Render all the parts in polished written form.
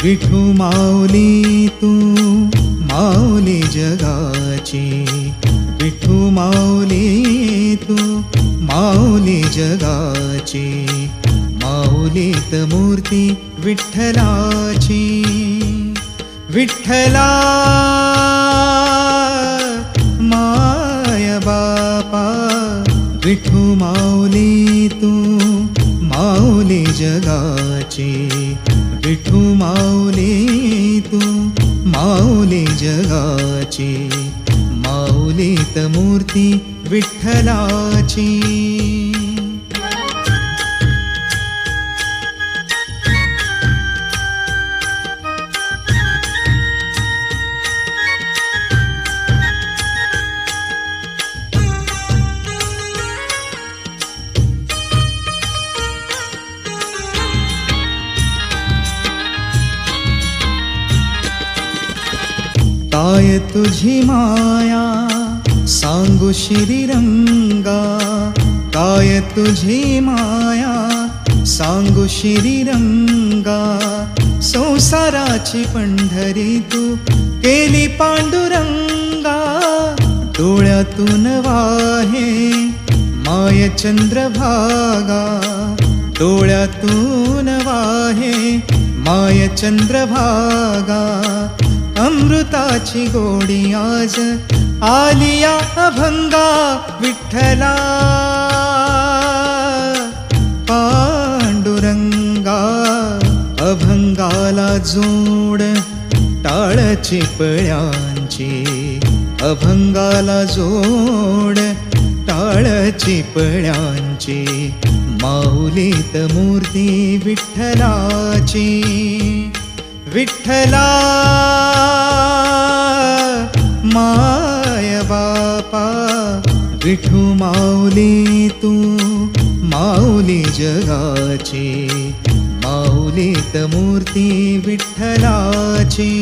विठू माऊली तू माऊली जगाची, विठू माऊली तू माऊली जगाची, माऊलीत मूर्ती विठ्ठलाची. विठ्ठला माय बापा, विठू माऊली तू माऊली जगाची, विठू माऊली तू माऊली जगाची, माऊलीत मूर्ती विठ्ठलाची. काय तुझी माया सांगू श्रीरंगा, काय तुझी माया सांगू श्रीरंगा. संसाराची पंढरी तू केली पांडुरंगा, डोळ्यातून वाहे माय चंद्रभागा, डोळ्यातून वाहे माय चंद्रभागा. अमृताची गोडी आज आलिया अभंगा, विठ्ठला पांडुरंगा. अभंगाला जोड टाळ चिपळ्यांची, अभंगाला जोड टाळ चिपळ्यांची, माऊलीत मूर्ती विठ्ठलाची. विठ्ठला माय बापा, विठू माऊली तू माऊली जगाची, माऊलीत मूर्ती विठ्ठलाची.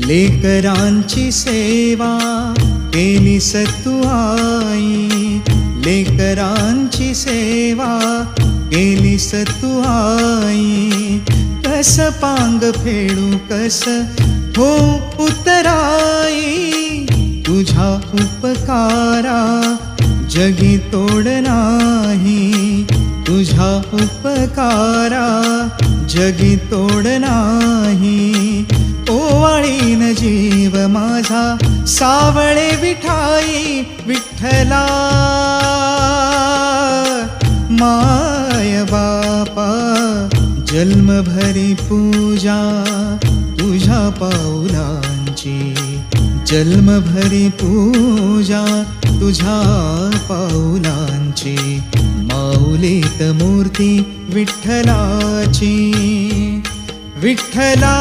लेकरांची सेवा केली सतू आई, लेकरांची सेवा केली सतू आई. कस पांग फेडू कस हो उतराई, तुझा उपकारा जगी तोड नाही, तुझा उपकारा जगी तोड नाही. ओवाळीन जीव माझा सावळे विठाई, विठ्ठला माय बापा. जन्मभरी पूजा तुझ्या पाऊलांची, जन्मभरी पूजा तुझ्या पाऊलांची, माऊलीत मूर्ती विठ्ठलाची. विठ्ठला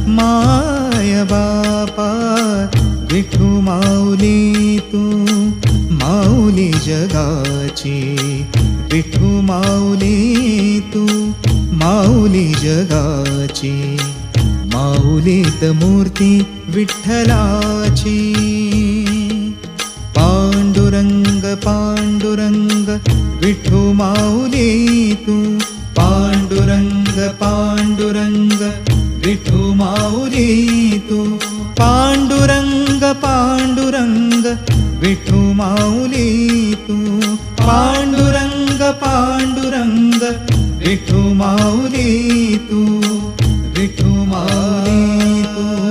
माय बापा, विठू माऊली तू माऊली जगाची, विठू माऊली तू माऊली जगाची, माऊलीत मूर्ती विठ्ठलाची. पांडुरंग पांडुरंग विठू माऊली तू, पांडुरंग पांडुरंग विठू माऊली तू, पांडुरंग पांडुरंग विठू माऊली तू, पांडुरंग पांडुरंग विठू माऊली तू, विठू माऊली तू.